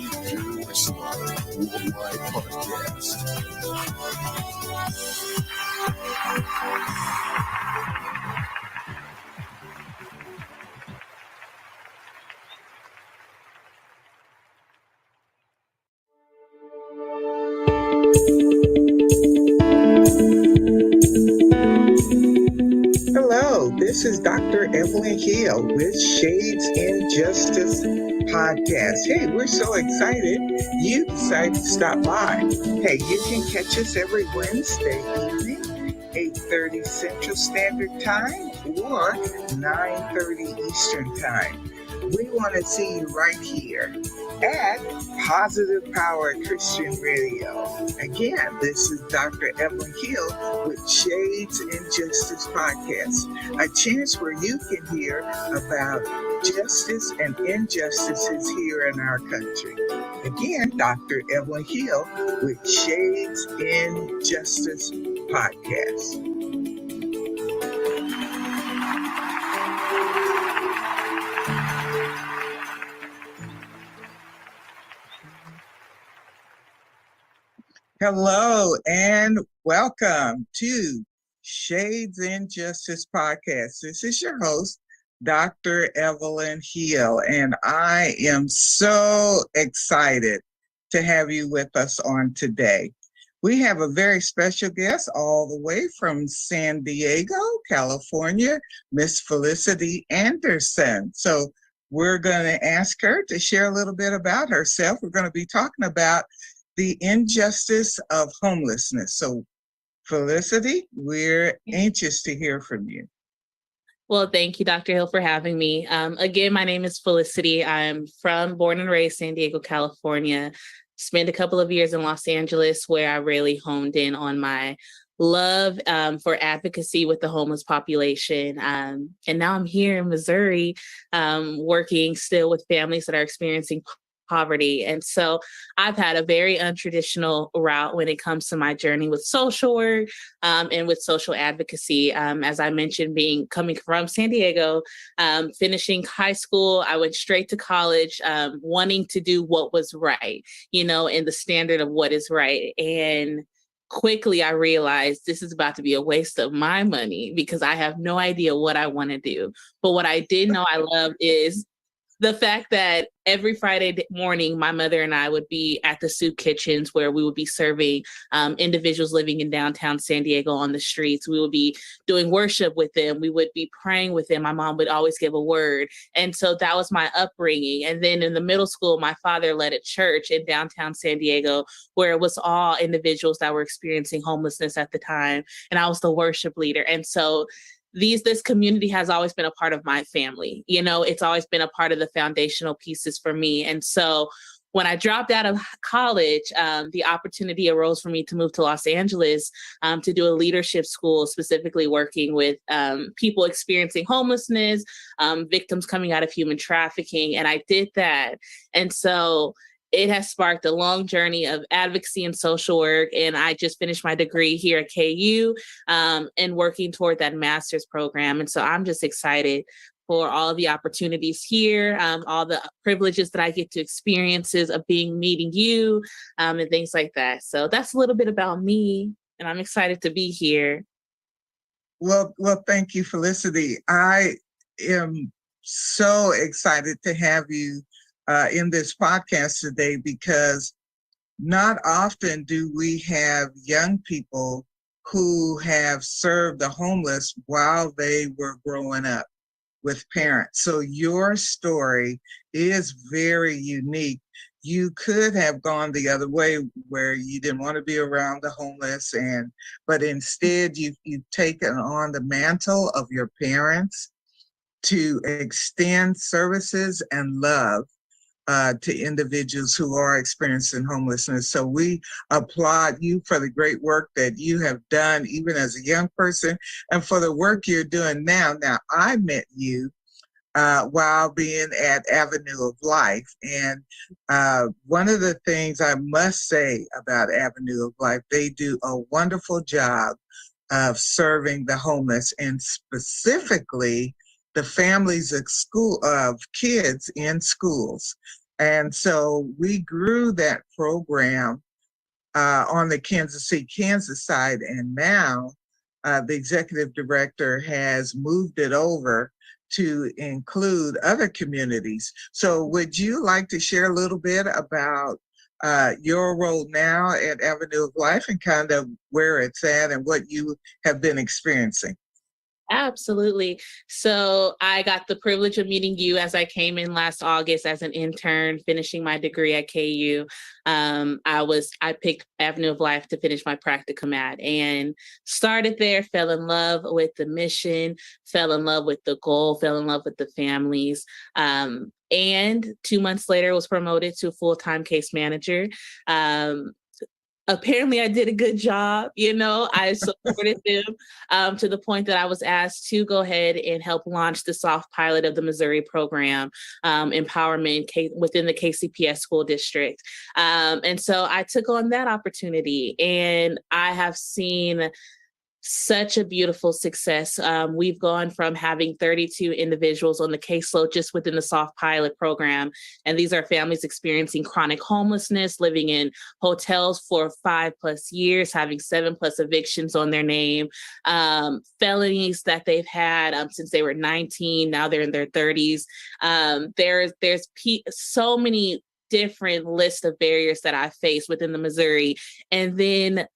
Your Worldwide Podcast. Hello, this is Dr. Evelyn Hill with Shades in Justice Podcast. Hey, we're so excited you decided to stop by. Hey, you can catch us every Wednesday evening, 8:30 Central Standard Time or 9:30 Eastern Time. We want to see you right here at Positive Power Christian Radio. Again, this is Dr. Evelyn Hill with Shades in Justice Podcast, a chance where you can hear about justice and injustices here in our country. Again, Dr. Evelyn Hill with Shades in Justice Podcast. Hello and welcome to Shades in Justice Podcast. This is your host, Dr. Evelyn Hill, and I am so excited to have you with us on today. We have a very special guest all the way from San Diego, California, Miss Felicity Anderson. So we're going to ask her to share a little bit about herself. We're going to be talking about the injustice of homelessness. So, Felicity, we're anxious to hear from you. Well, thank you, Dr. Hill, for having me. Again, my name is Felicity. I'm born and raised San Diego, California. Spent a couple of years in Los Angeles where I really honed in on my love for advocacy with the homeless population. And now I'm here in Missouri, working still with families that are experiencing poverty. And so I've had a very untraditional route when it comes to my journey with social work and with social advocacy. As I mentioned, coming from San Diego, finishing high school, I went straight to college, wanting to do what was right, in the standard of what is right. And quickly I realized this is about to be a waste of my money because I have no idea what I want to do. But what I did know I loved is the fact that every Friday morning, my mother and I would be at the soup kitchens where we would be serving individuals living in downtown San Diego on the streets. We would be doing worship with them. We would be praying with them. My mom would always give a word. And so that was my upbringing. And then in the middle school, my father led a church in downtown San Diego where it was all individuals that were experiencing homelessness at the time. And I was the worship leader. And so this community has always been a part of my family. It's always been a part of the foundational pieces for me. And so when I dropped out of college, the opportunity arose for me to move to Los Angeles to do a leadership school, specifically working with people experiencing homelessness, victims coming out of human trafficking. And I did that. And so it has sparked a long journey of advocacy and social work. And I just finished my degree here at KU and working toward that master's program. And so I'm just excited for all the opportunities here, all the privileges that I get to experiences of meeting you and things like that. So that's a little bit about me, and I'm excited to be here. Well, thank you, Felicity. I am so excited to have you in this podcast today because not often do we have young people who have served the homeless while they were growing up with parents. So your story is very unique. You could have gone the other way where you didn't want to be around the homeless, but instead you've taken on the mantle of your parents to extend services and love to individuals who are experiencing homelessness. So we applaud you for the great work that you have done, even as a young person, and for the work you're doing now. Now, I met you while being at Avenue of Life. And one of the things I must say about Avenue of Life, they do a wonderful job of serving the homeless, and specifically the families of kids in schools. And so we grew that program on the Kansas City, Kansas side. And now the executive director has moved it over to include other communities. So would you like to share a little bit about your role now at Avenue of Life and kind of where it's at and what you have been experiencing? Absolutely. So I got the privilege of meeting you as I came in last August as an intern, finishing my degree at KU. I picked Avenue of Life to finish my practicum at, and started there, fell in love with the mission, fell in love with the goal, fell in love with the families. And 2 months later was promoted to full-time case manager. Apparently I did a good job. I supported them to the point that I was asked to go ahead and help launch the soft pilot of the Missouri program, empowerment within the KCPS school district. And so I took on that opportunity, and I have seen such a beautiful success. We've gone from having 32 individuals on the caseload just within the soft pilot program. And these are families experiencing chronic homelessness, living in hotels for 5+ years, having 7+ evictions on their name, felonies that they've had since they were 19, now they're in their 30s. There's so many different lists of barriers that I face within the Missouri. And then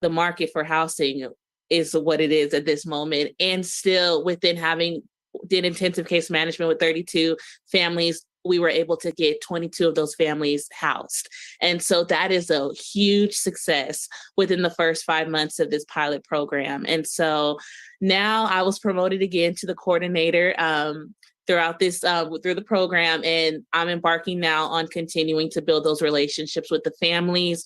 the market for housing is what it is at this moment. And still did intensive case management with 32 families, we were able to get 22 of those families housed. And so that is a huge success within the first 5 months of this pilot program. And so now I was promoted again to the coordinator through the program, and I'm embarking now on continuing to build those relationships with the families,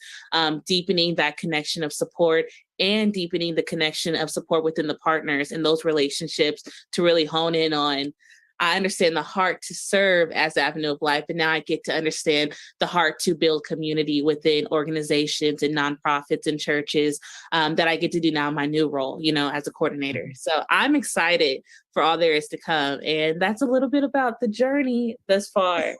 deepening that connection of support, and deepening the connection of support within the partners and those relationships to really hone in on. I understand the heart to serve as Avenue of Life, and now I get to understand the heart to build community within organizations and nonprofits and churches that I get to do now in my new role, as a coordinator. So I'm excited for all there is to come. And that's a little bit about the journey thus far.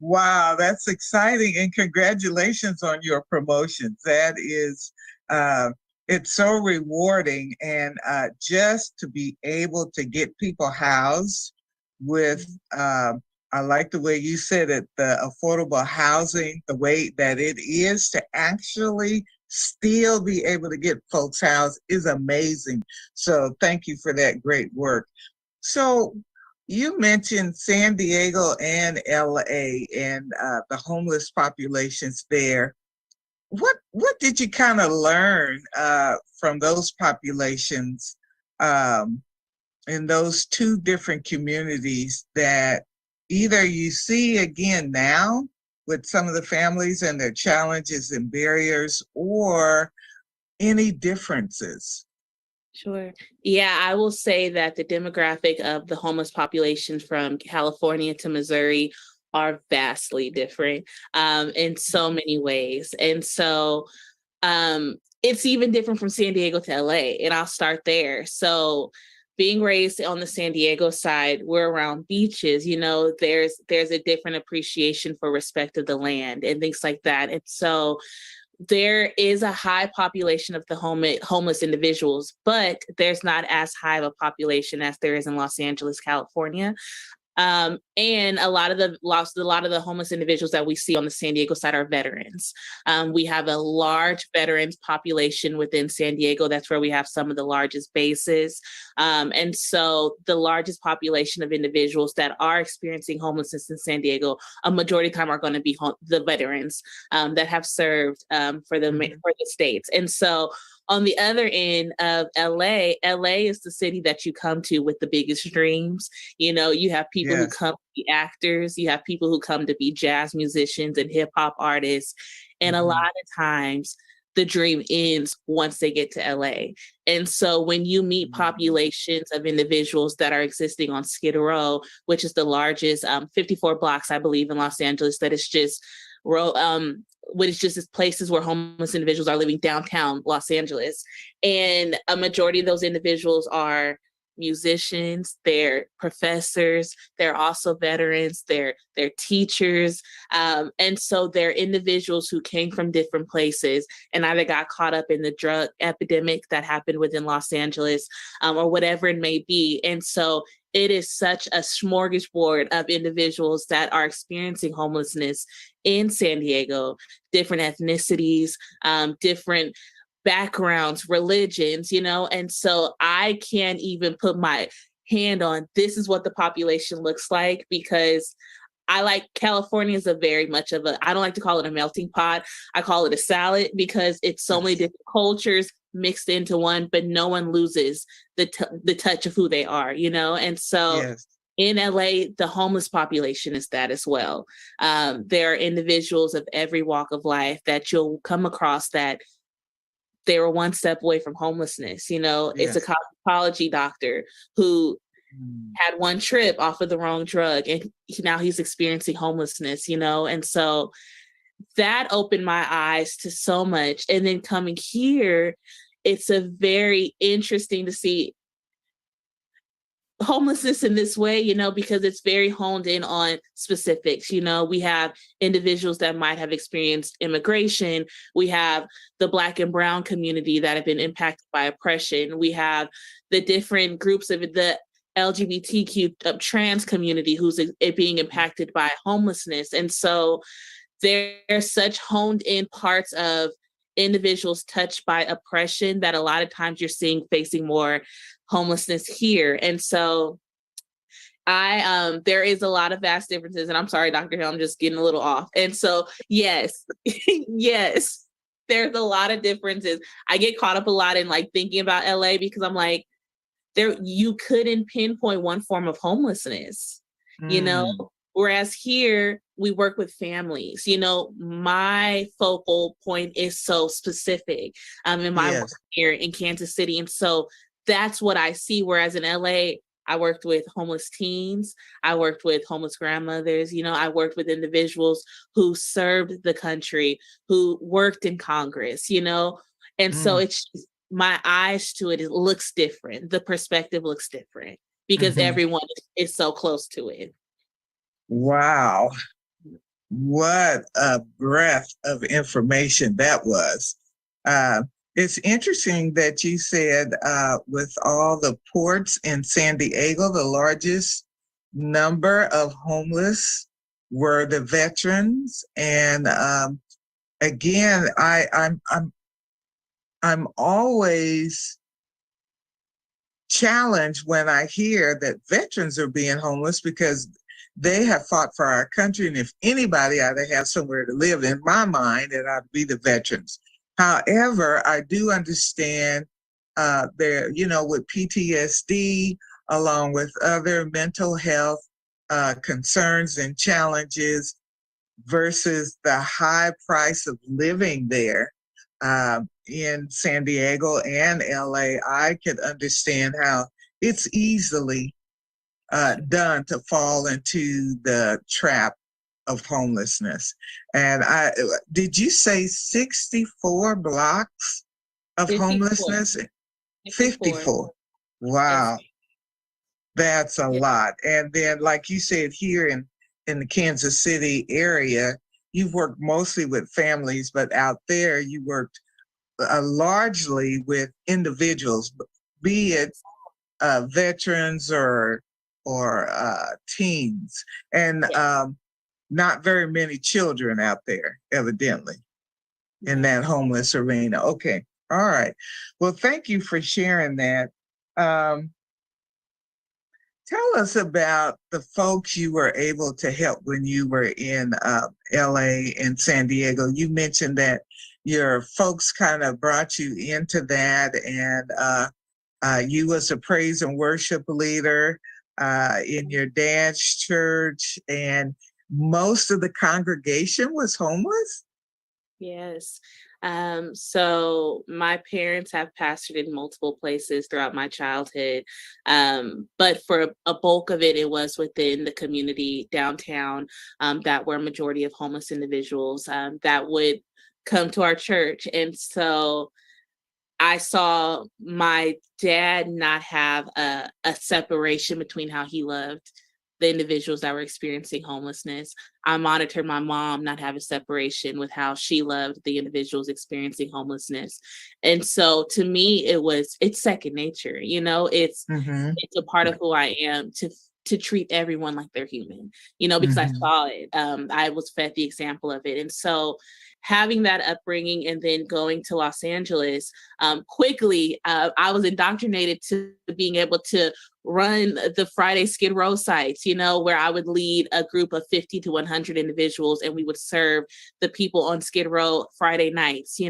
Wow, that's exciting. And congratulations on your promotions. That is it's so rewarding, and just to be able to get people housed with, I like the way you said it, the affordable housing, the way that it is to actually still be able to get folks housed is amazing. So thank you for that great work. So you mentioned San Diego and LA and the homeless populations there. What did you kind of learn from those populations in those two different communities that either you see again now with some of the families and their challenges and barriers, or any differences? Sure. Yeah, I will say that the demographic of the homeless population from California to Missouri are vastly different in so many ways. And so it's even different from San Diego to LA, and I'll start there. So being raised on the San Diego side, we're around beaches, there's a different appreciation for respect of the land and things like that. And so there is a high population of the homeless individuals, but there's not as high of a population as there is in Los Angeles, California. And a lot of the homeless individuals that we see on the San Diego side are veterans. We have a large veterans population within San Diego. That's where we have some of the largest bases. And so the largest population of individuals that are experiencing homelessness in San Diego, a majority of the time are going to be the veterans that have served for the states. And so on the other end of LA is the city that you come to with the biggest dreams. You have people who come to be actors, you have people who come to be jazz musicians and hip hop artists. And a lot of times the dream ends once they get to LA. And so when you meet populations of individuals that are existing on Skid Row, which is the largest 54 blocks, I believe, in Los Angeles, that is just which is just places where homeless individuals are living downtown Los Angeles. And a majority of those individuals are musicians, they're professors, they're also veterans, they're teachers. And so they're individuals who came from different places and either got caught up in the drug epidemic that happened within Los Angeles, or whatever it may be. And so it is such a smorgasbord of individuals that are experiencing homelessness in San Diego, different ethnicities, different backgrounds, religions, and so I can't even put my hand on this is what the population looks like, because I like California is a very much of a, I don't like to call it a melting pot. I call it a salad because it's so many different cultures mixed into one, but no one loses the touch of who they are, And so Yes. in LA, the homeless population is that as well. There are individuals of every walk of life that you'll come across that they were one step away from homelessness. It's a Yes. cosmetology doctor who had one trip off of the wrong drug and now he's experiencing homelessness, and so that opened my eyes to so much. And then coming here, it's a very interesting to see homelessness in this way, because it's very honed in on specifics. We have individuals that might have experienced immigration. We have the Black and Brown community that have been impacted by oppression. We have the different groups of the LGBTQ trans community who's being impacted by homelessness. And so there's such honed in parts of individuals touched by oppression that a lot of times you're seeing facing more homelessness here. And so there is a lot of vast differences, and I'm sorry, Dr. Hill, I'm just getting a little off. And so, yes, yes, there's a lot of differences. I get caught up a lot in like thinking about LA because I'm like, you couldn't pinpoint one form of homelessness, whereas here we work with families. My focal point is so specific in my work here in Kansas City. And so that's what I see. Whereas in LA, I worked with homeless teens. I worked with homeless grandmothers. I worked with individuals who served the country, who worked in Congress, and so it's my eyes to it. It looks different. The perspective looks different because everyone is so close to it. Wow. What a breadth of information that was. It's interesting that you said with all the ports in San Diego, the largest number of homeless were the veterans. And again, I'm always challenged when I hear that veterans are being homeless because they have fought for our country. And if anybody ought to have somewhere to live, in my mind, it ought to be the veterans. However, I do understand there, with PTSD, along with other mental health concerns and challenges versus the high price of living there in San Diego and LA, I could understand how it's easily done to fall into the trap of homelessness. And did you say 64 blocks of 54. homelessness? 54. Wow. Yes. That's a lot. And then, like you said, here in the Kansas City area, you've worked mostly with families, but out there you worked largely with individuals, be it veterans or teens, and not very many children out there, evidently, in that homeless arena. Okay, all right. Well, thank you for sharing that. Tell us about the folks you were able to help when you were in LA and San Diego. You mentioned that your folks kind of brought you into that, and you was a praise and worship leader in your dad's church, and most of the congregation was homeless? Yes. So my parents have pastored in multiple places throughout my childhood. But for a bulk of it, it was within the community downtown that were a majority of homeless individuals that would come to our church. And so I saw my dad not have a separation between how he loved the individuals that were experiencing homelessness. I monitored my mom not have a separation with how she loved the individuals experiencing homelessness. And so to me, it's second nature, Mm-hmm. it's a part of who I am to treat everyone like they're human, because I Mm-hmm. saw it. I was fed the example of it. And so having that upbringing and then going to Los Angeles quickly, I was indoctrinated to being able to run the Friday Skid Row sites, where I would lead a group of 50 to 100 individuals and we would serve the people on Skid Row Friday nights.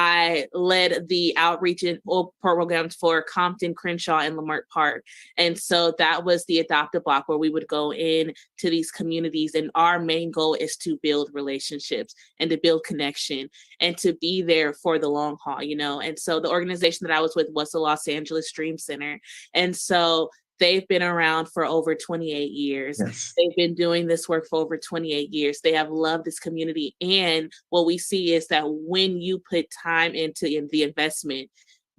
I led the outreach and programs for Compton, Crenshaw, and Leimert Park. And so that was the Adopt a Block where we would go in to these communities. And our main goal is to build relationships and to build connection and to be there for the long haul, And so the organization that I was with was the Los Angeles Dream Center. And so they've been around for over 28 years. Yes. They've been doing this work for over 28 years. They have loved this community. And what we see is that when you put time into the investment,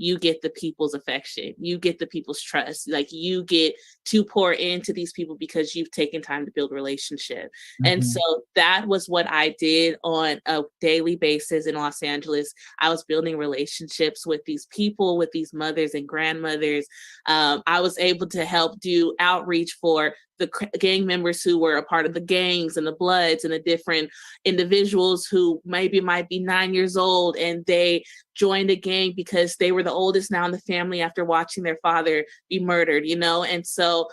you get the people's affection, you get the people's trust, like you get to pour into these people because you've taken time to build relationship. Mm-hmm. And so that was what I did on a daily basis in Los Angeles. I was building relationships with these people, with these mothers and grandmothers. I was able to help do outreach for the gang members who were a part of the gangs and the Bloods and the different individuals who maybe might be 9 years old and they joined a gang because they were the oldest now in the family after watching their father be murdered, And so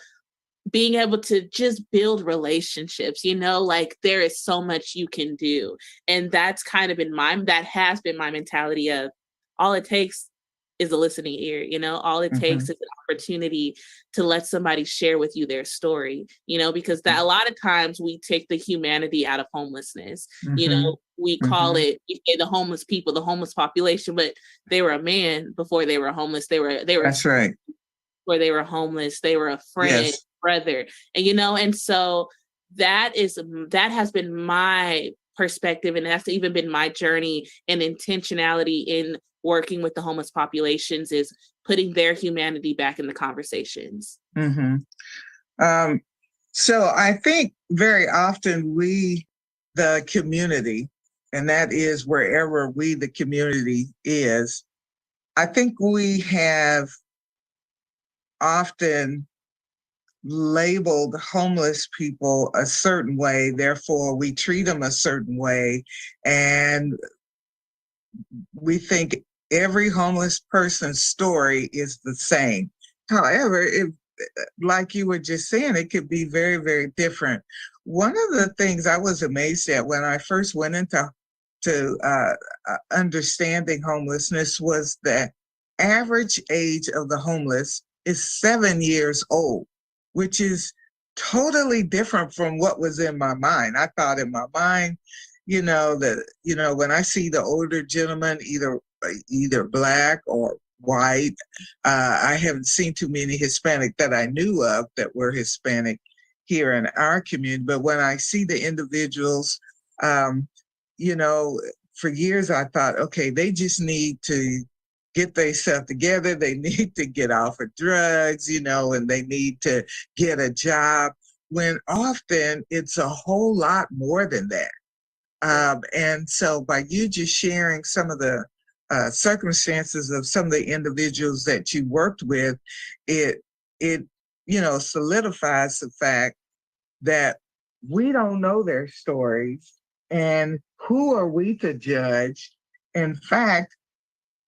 being able to just build relationships, like there is so much you can do. And that's kind of that has been my mentality of all it takes is a listening ear, all it takes is an opportunity to let somebody share with you their story, because that a lot of times we take the humanity out of homelessness, we call it the homeless people, the homeless population, but they were a man before they were homeless. They were That's right. Before they were homeless, they were a friend, yes. brother, and so that has been my perspective, and that's even been my journey and intentionality in working with the homeless populations is putting their humanity back in the conversations. Mm-hmm. So I think very often we, the community, and that is wherever we, the community is, I think we have often labeled homeless people a certain way, therefore we treat them a certain way, and we think every homeless person's story is the same. However, like you were just saying, it could be very, very different. One of the things I was amazed at when I first went into understanding homelessness was the average age of the homeless is 7 years old, which is totally different from what was in my mind. I thought in my mind, when I see the older gentlemen, either Black or white, I haven't seen too many Hispanic that I knew of that were Hispanic here in our community. But when I see the individuals, for years I thought, okay, they just need to get themselves together. They need to get off of drugs, and they need to get a job, when often it's a whole lot more than that. And so by you just sharing some of the circumstances of some of the individuals that you worked with, it solidifies the fact that we don't know their stories, and who are we to judge? In fact,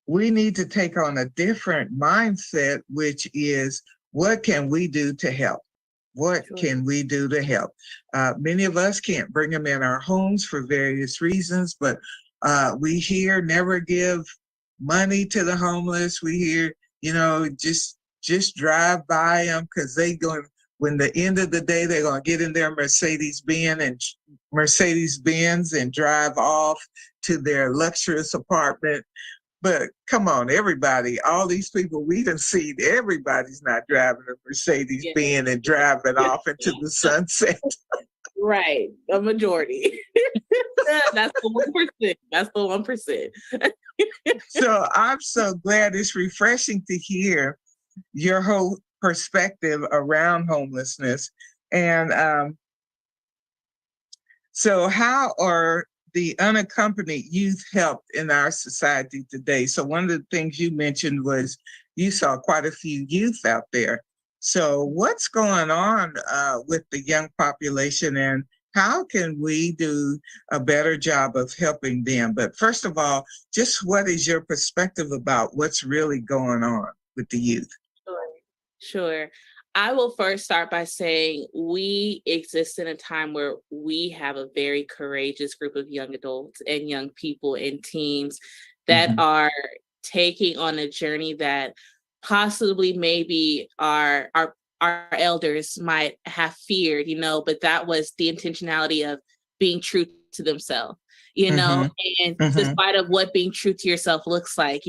we need to take on a different mindset, which is, what can we do to help? What can we do to help? Many of us can't bring them in our homes for various reasons, but we hear never give money to the homeless. We hear, just drive by them because when the end of the day, they're going to get in their Mercedes-Benz and drive off to their luxurious apartment. But come on, everybody, all these people we done seen, everybody's not driving a Mercedes-Benz and driving off into the sunset. Right, a majority. That's the 1%. That's the 1%. So I'm so glad. It's refreshing to hear your whole perspective around homelessness. And so how are the unaccompanied youth helped in our society today? So one of the things you mentioned was you saw quite a few youth out there. So what's going on with the young population, and how can we do a better job of helping them? But first of all, just what is your perspective about what's really going on with the youth? Sure. Sure. I will first start by saying we exist in a time where we have a very courageous group of young adults and young people and teens that Mhm. are taking on a journey that possibly maybe our elders might have feared, but that was the intentionality of being true to themselves, you know, Mhm. and Mhm. despite of what being true to yourself looks like,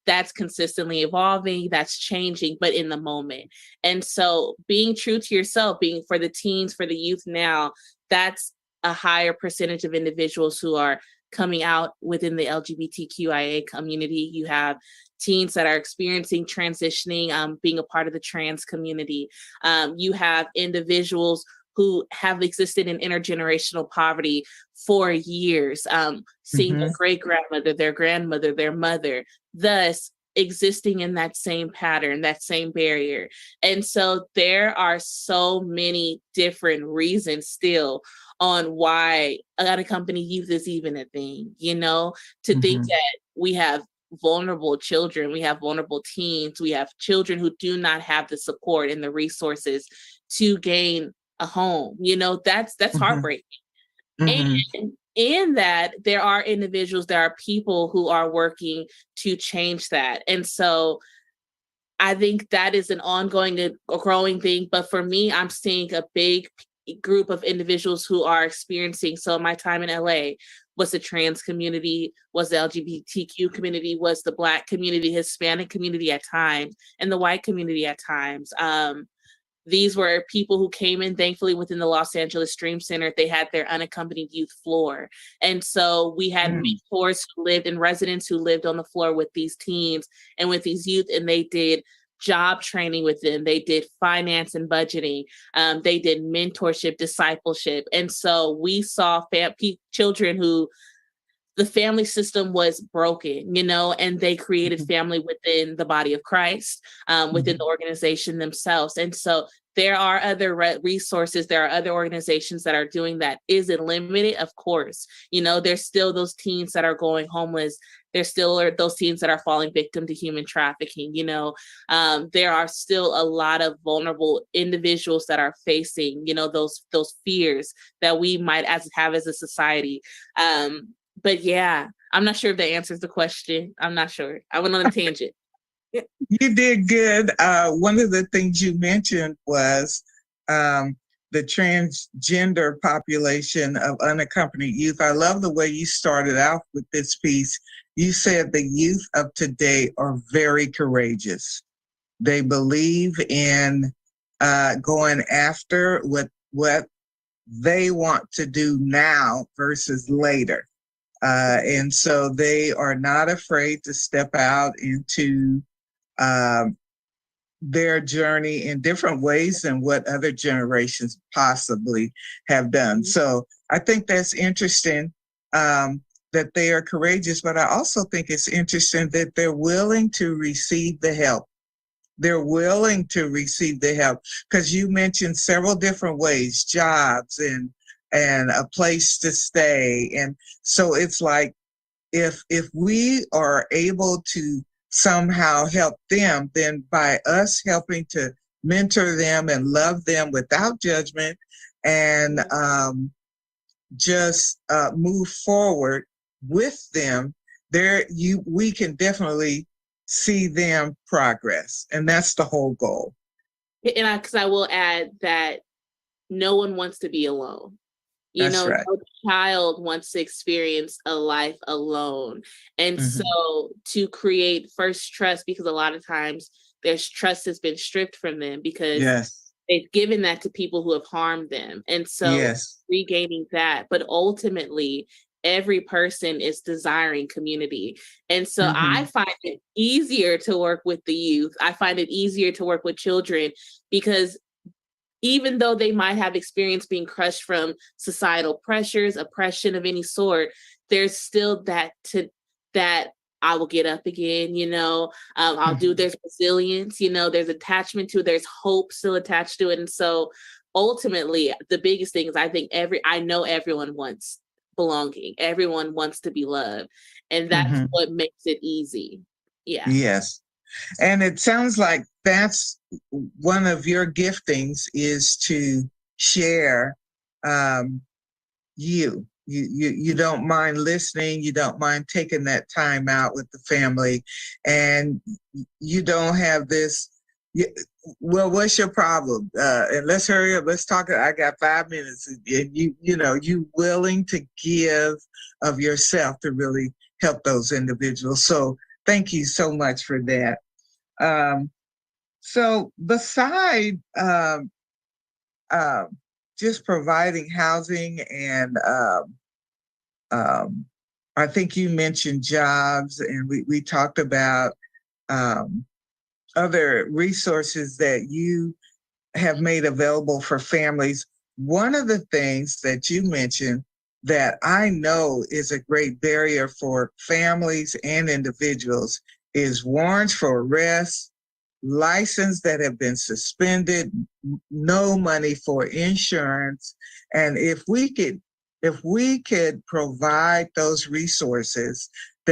that's consistently evolving, that's changing, but in the moment. And so being true to yourself, being for the teens, for the youth now, that's a higher percentage of individuals who are coming out within the LGBTQIA community. You have teens that are experiencing transitioning, being a part of the trans community. You have individuals who have existed in intergenerational poverty for years, seeing their Mhm. great grandmother, their grandmother, their mother, thus existing in that same pattern, that same barrier. And so there are so many different reasons still on why unaccompanied youth is even a thing, to think Mhm. that we have vulnerable children, we have vulnerable teens, we have children who do not have the support and the resources to gain a home. That's Mhm. heartbreaking. And Mhm. in that, there are individuals, there are people who are working to change that. And so I think that is an ongoing, a growing thing. But for me, I'm seeing a big group of individuals who are experiencing. So my time in LA was the trans community, was the LGBTQ community, was the Black community, Hispanic community at times, and the white community at times. These were people who came in, thankfully, within the Los Angeles Dream Center. They had their unaccompanied youth floor. And so we had Mm. mentors who lived and residents who lived on the floor with these teens and with these youth, and they did job training with them. They did finance and budgeting. They did mentorship, discipleship. And so we saw children who the family system was broken, and they created Mhm. family within the body of Christ, within the Mhm. organization themselves. And so there are other resources, there are other organizations that are doing that. Is it limited? Of course. There's still those teens that are going homeless. There still are those teens that are falling victim to human trafficking. There are still a lot of vulnerable individuals that are facing, those fears that we might have as a society. But yeah, I'm not sure if that answers the question. I'm not sure. I went on a tangent. You did good. One of the things you mentioned was um, the transgender population of unaccompanied youth. I love the way you started out with this piece. You said the youth of today are very courageous. They believe in going after what they want to do now versus later. And so they are not afraid to step out into um, their journey in different ways than what other generations possibly have done. So I think that's interesting that they are courageous, but I also think it's interesting that they're willing to receive the help. They're willing to receive the help because you mentioned several different ways, jobs and a place to stay. And so it's like if we are able to somehow help them, then by us helping to mentor them and love them without judgment and just move forward with them, we can definitely see them progress, and that's the whole goal. And because I will add that no one wants to be alone. That's right. No child wants to experience a life alone. And Mhm. so to create first trust, because a lot of times there's trust has been stripped from them because Yes. they've given that to people who have harmed them. And so Yes. regaining that, but ultimately every person is desiring community. And so Mm-hmm. I find it easier to work with the youth. I find it easier to work with children because even though they might have experienced being crushed from societal pressures, oppression of any sort, there's still that I will get up again, I'll do, there's resilience, there's attachment to it, there's hope still attached to it. And so ultimately, the biggest thing is I know everyone wants belonging. Everyone wants to be loved. And that's what makes it easy. Yeah. Yes. And it sounds like that's one of your giftings is to share you. You don't mind listening. You don't mind taking that time out with the family, and you don't have this. Well, what's your problem? And let's hurry up. Let's talk. I got 5 minutes, and you willing to give of yourself to really help those individuals. So thank you so much for that. So beside just providing housing and I think you mentioned jobs, and we talked about other resources that you have made available for families. One of the things that you mentioned that I know is a great barrier for families and individuals is warrants for arrest, license that have been suspended, no money for insurance. And if we could provide those resources,